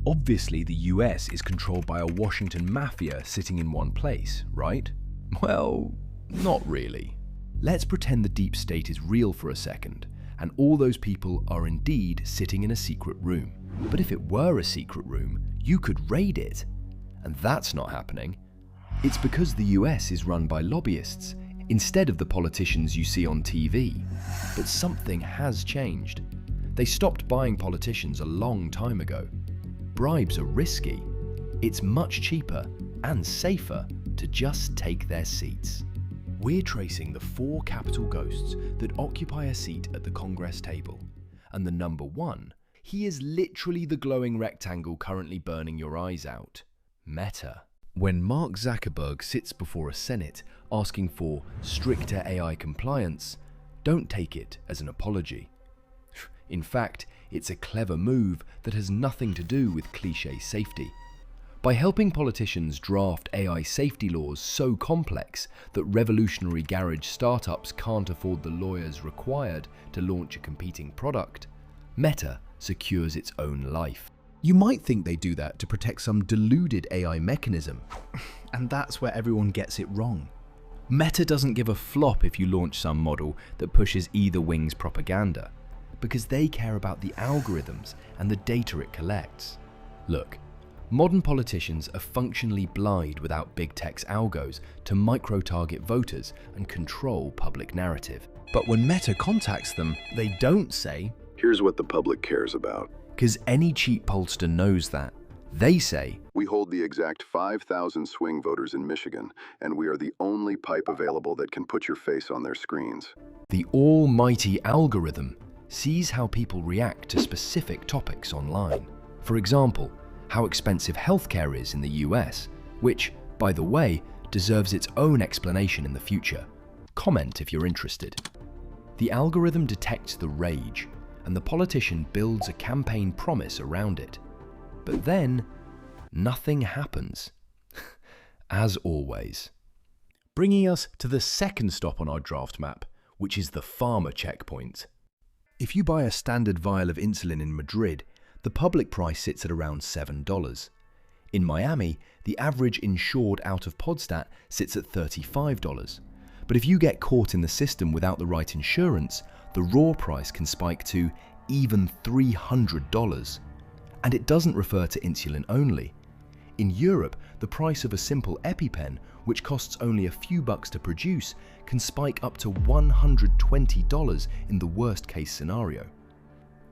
Obviously, the US is controlled by a Washington mafia sitting in one place, right? Well, not really. Let's pretend the deep state is real for a second, and all those people are indeed sitting in a secret room. But if it were a secret room, you could raid it. And that's not happening. It's because the US is run by lobbyists, instead of the politicians you see on TV. But something has changed. They stopped buying politicians a long time ago. Bribes are risky. It's much cheaper and safer to just take their seats. We're tracing the 4 capital ghosts that occupy a seat at the Congress table. And the number 1, he is literally the glowing rectangle currently burning your eyes out. Meta. When Mark Zuckerberg sits before a Senate asking for stricter AI compliance, don't take it as an apology. In fact, it's a clever move that has nothing to do with cliché safety. By helping politicians draft AI safety laws so complex that revolutionary garage startups can't afford the lawyers required to launch a competing product, Meta secures its own life. You might think they do that to protect some deluded AI mechanism, and that's where everyone gets it wrong. Meta doesn't give a flop if you launch some model that pushes either wing's propaganda, because they care about the algorithms and the data it collects. Look, modern politicians are functionally blind without big tech's algos to micro-target voters and control public narrative. But when Meta contacts them, they don't say, "Here's what the public cares about." Because any cheap pollster knows that. They say, "We hold the exact 5,000 swing voters in Michigan, and we are the only pipe available that can put your face on their screens." the almighty algorithm sees how people react to specific topics online. For example, how expensive healthcare is in the US, which, by the way, deserves its own explanation in the future. Comment if you're interested. The algorithm detects the rage, and the politician builds a campaign promise around it. But then, nothing happens. As always. Bringing us to the second stop on our draft map, which is the PhRMA checkpoint. If you buy a standard vial of insulin in Madrid, the public price sits at around $7. In Miami, the average insured out-of-pod stat sits at $35. But if you get caught in the system without the right insurance, the raw price can spike to even $300. And it doesn't refer to insulin only. In Europe, the price of a simple EpiPen, which costs only a few bucks to produce, can spike up to $120 in the worst case scenario.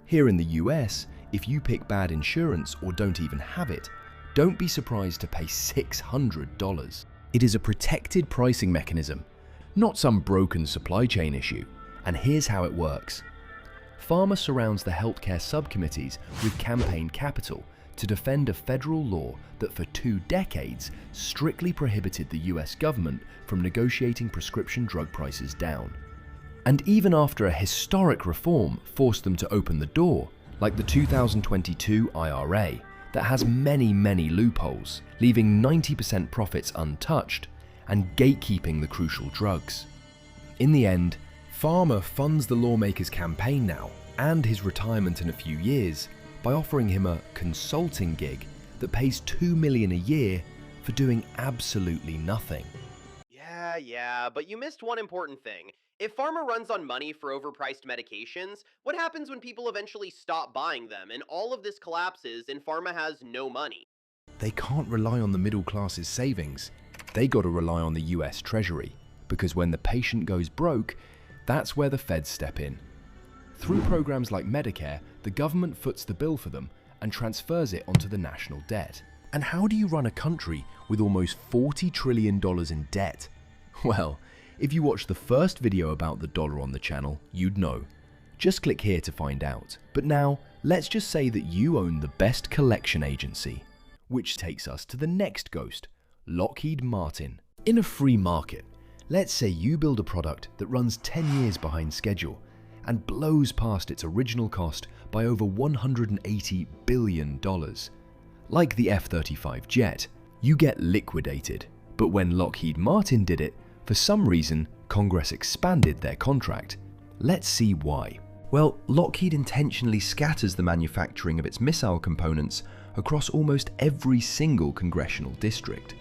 Here in the US, if you pick bad insurance or don't even have it, don't be surprised to pay $600. It is a protected pricing mechanism, not some broken supply chain issue. And here's how it works. PhRMA surrounds the healthcare subcommittees with campaign capital to defend a federal law that for 2 decades strictly prohibited the US government from negotiating prescription drug prices down. And even after a historic reform forced them to open the door, like the 2022 IRA, that has many loopholes, leaving 90% profits untouched and gatekeeping the crucial drugs. In the end, PhRMA funds the lawmaker's campaign now and his retirement in a few years by offering him a consulting gig that pays $2 million a year for doing absolutely nothing. Yeah, but you missed one important thing. If PhRMA runs on money for overpriced medications, what happens when people eventually stop buying them and all of this collapses and PhRMA has no money? They can't rely on the middle class's savings. They gotta rely on the US Treasury, because when the patient goes broke, that's where the feds step in. Through programs like Medicare, the government foots the bill for them and transfers it onto the national debt. And how do you run a country with almost $40 trillion in debt? Well, if you watched the first video about the dollar on the channel, you'd know. Just click here to find out. But now, let's just say that you own the best collection agency. Which takes us to the next ghost, Lockheed Martin. In a free market, let's say you build a product that runs 10 years behind schedule and blows past its original cost by over $180 billion. Like the F-35 jet, you get liquidated. But when Lockheed Martin did it, for some reason, Congress expanded their contract. Let's see why. Well, Lockheed intentionally scatters the manufacturing of its missile components across almost every single congressional district.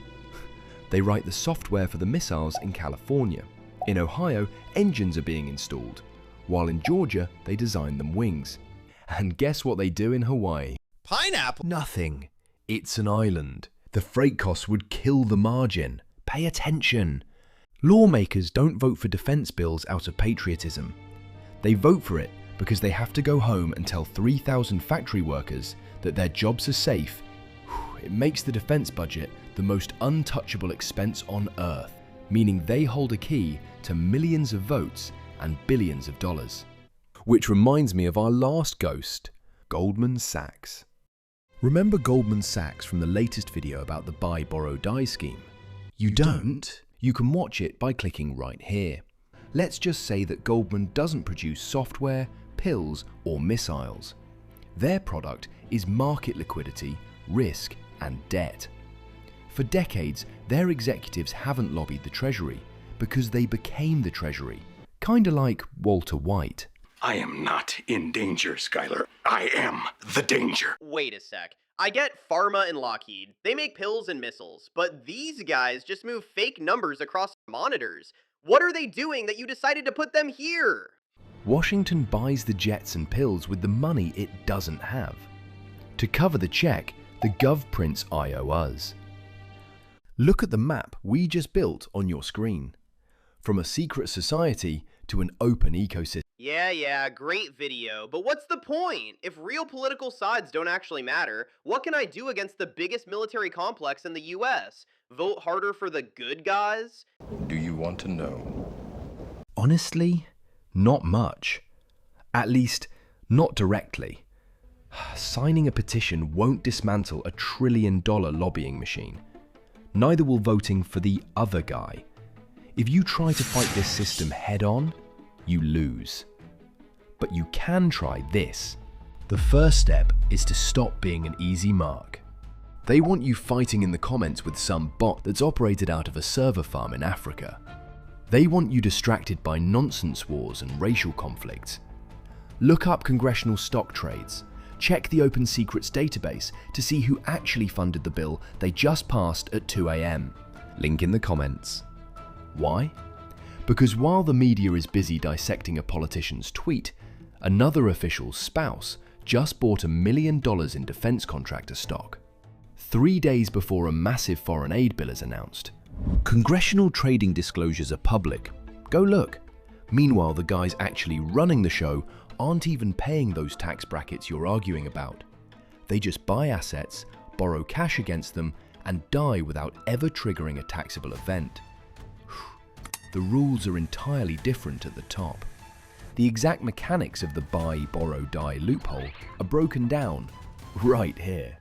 They write the software for the missiles in California. In Ohio, engines are being installed, while in Georgia, they design them wings. And guess what they do in Hawaii? Pineapple? Nothing. It's an island. The freight costs would kill the margin. Pay attention. Lawmakers don't vote for defense bills out of patriotism. They vote for it because they have to go home and tell 3,000 factory workers that their jobs are safe. It makes the defense budget the most untouchable expense on earth, meaning they hold a key to millions of votes and billions of dollars. Which reminds me of our last ghost, Goldman Sachs. Remember Goldman Sachs from the latest video about the buy, borrow, die scheme? You don't? You can watch it by clicking right here. Let's just say that Goldman doesn't produce software, pills, or missiles. Their product is market liquidity, risk, and debt. For decades, their executives haven't lobbied the Treasury because they became the Treasury, kinda like Walter White. I am not in danger, Skylar. I am the danger. Wait a sec. I get PhRMA and Lockheed. They make pills and missiles, but these guys just move fake numbers across monitors. What are they doing that you decided to put them here? Washington buys the jets and pills with the money it doesn't have. To cover the check, the Gov prints IOUs. Look at the map we just built on your screen. From a secret society to an open ecosystem. Yeah, great video, but what's the point? If real political sides don't actually matter, what can I do against the biggest military complex in the US? Vote harder for the good guys? Do you want to know? Honestly, not much. At least, not directly. Signing a petition won't dismantle a $1 trillion lobbying machine. Neither will voting for the other guy. If you try to fight this system head-on, you lose. But you can try this. The first step is to stop being an easy mark. They want you fighting in the comments with some bot that's operated out of a server farm in Africa. They want you distracted by nonsense wars and racial conflicts. Look up congressional stock trades. Check the Open Secrets database to see who actually funded the bill they just passed at 2 AM. Link in the comments. Why? Because while the media is busy dissecting a politician's tweet, another official's spouse just bought $1 million in defense contractor stock. 3 days before a massive foreign aid bill is announced. Congressional trading disclosures are public. Go look. Meanwhile, the guys actually running the show aren't even paying those tax brackets you're arguing about. They just buy assets, borrow cash against them, and die without ever triggering a taxable event. The rules are entirely different at the top. The exact mechanics of the buy, borrow, die loophole are broken down right here.